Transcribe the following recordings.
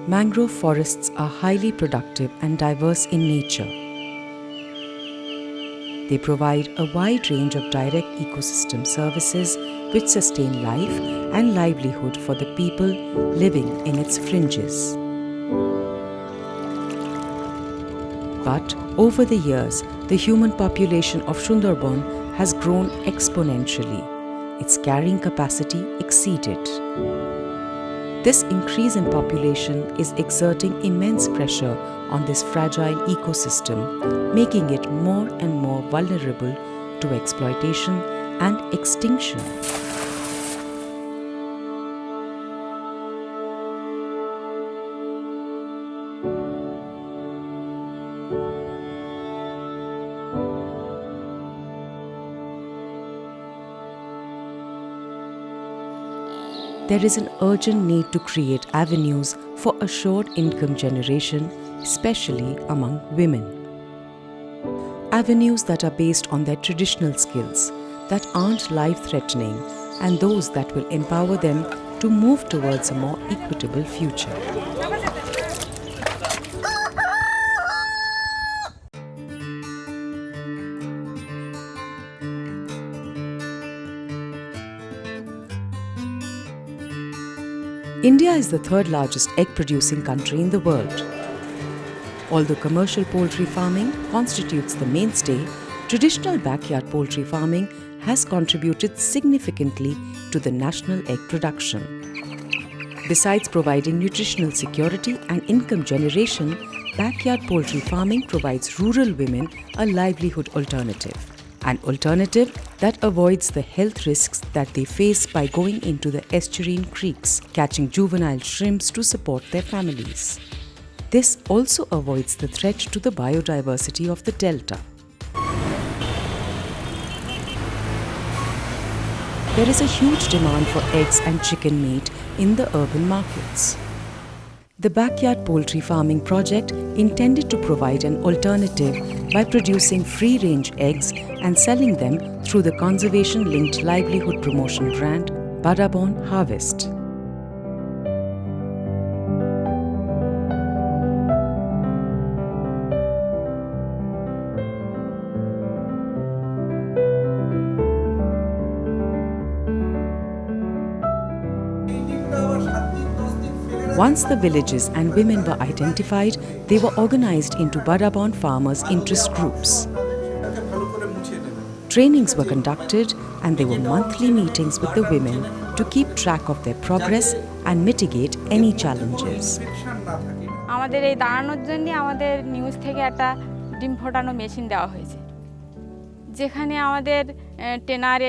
Mangrove forests are highly productive and diverse in nature. They provide a wide range of direct ecosystem services which sustain life and livelihood for the people living in its fringes. But over the years, the human population of Sundarban has grown exponentially. Its carrying capacity exceeded. This increase in population is exerting immense pressure on this fragile ecosystem, making it more and more vulnerable to exploitation and extinction. There is an urgent need to create avenues for assured income generation, especially among women. Avenues that are based on their traditional skills, that aren't life-threatening, and those that will empower them to move towards a more equitable future. India is the third largest egg-producing country in the world. Although commercial poultry farming constitutes the mainstay, traditional backyard poultry farming has contributed significantly to the national egg production. Besides providing nutritional security and income generation, backyard poultry farming provides rural women a livelihood alternative. An alternative that avoids the health risks that they face by going into the estuarine creeks, catching juvenile shrimps to support their families. This also avoids the threat to the biodiversity of the delta. There is a huge demand for eggs and chicken meat in the urban markets. The backyard poultry farming project intended to provide an alternative by producing free-range eggs and selling them through the conservation-linked livelihood promotion brand Sundarban Harvest. Once the villages and women were identified, they were organized into Sundarban farmers' interest groups. Trainings were conducted and there were monthly meetings with the women to keep track of their progress and mitigate any challenges. আমাদের এই দাঁড়ানোর জন্য আমাদের news থেকে একটা ডিম ফোটানো machine দেওয়া হয়েছে, যেখানে আমাদের ট্রেনার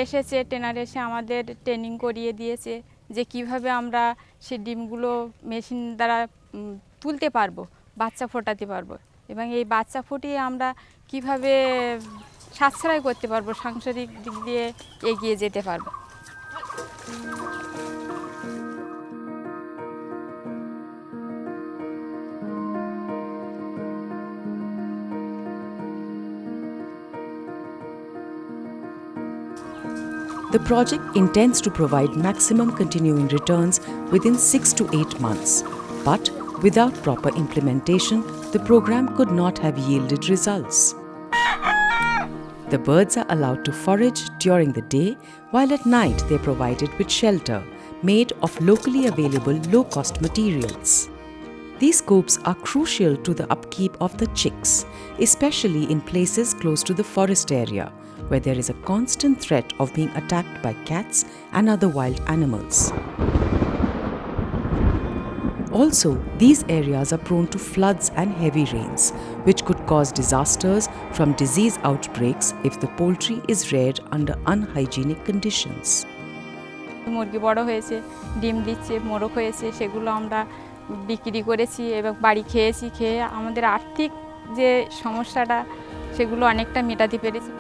এসে আমাদের ট্রেনিং করিয়ে দিয়েছে যে কিভাবে আমরা সেই ডিমগুলো মেশিন দ্বারা তুলতে পারবো, বাচ্চা ফোটাতে পারবো এবং এই বাচ্চা ফুটিয়ে আমরা কিভাবে সাশ্রয় করতে পারবো, সাংসারিক দিক দিয়ে এগিয়ে যেতে পারবো। The project intends to provide maximum continuing returns within 6 to 8 months, but without proper implementation, the program could not have yielded results. The birds are allowed to forage during the day, while at night they are provided with shelter made of locally available low-cost materials. These coops are crucial to the upkeep of the chicks, especially in places close to the forest area, where there is a constant threat of being attacked by cats and other wild animals. Also, these areas are prone to floods and heavy rains, which could cause disasters from disease outbreaks if the poultry is reared under unhygienic conditions. মুরগি বড় হয়েছে, ডিম দিচ্ছে, মোরগ হয়েছে, সেগুলো আমরা বিক্রি করেছি এবং বাড়ি খেয়ে আমাদের আর্থিক যে সমস্যাটা সেগুলো অনেকটা মেটাতে পেরেছি।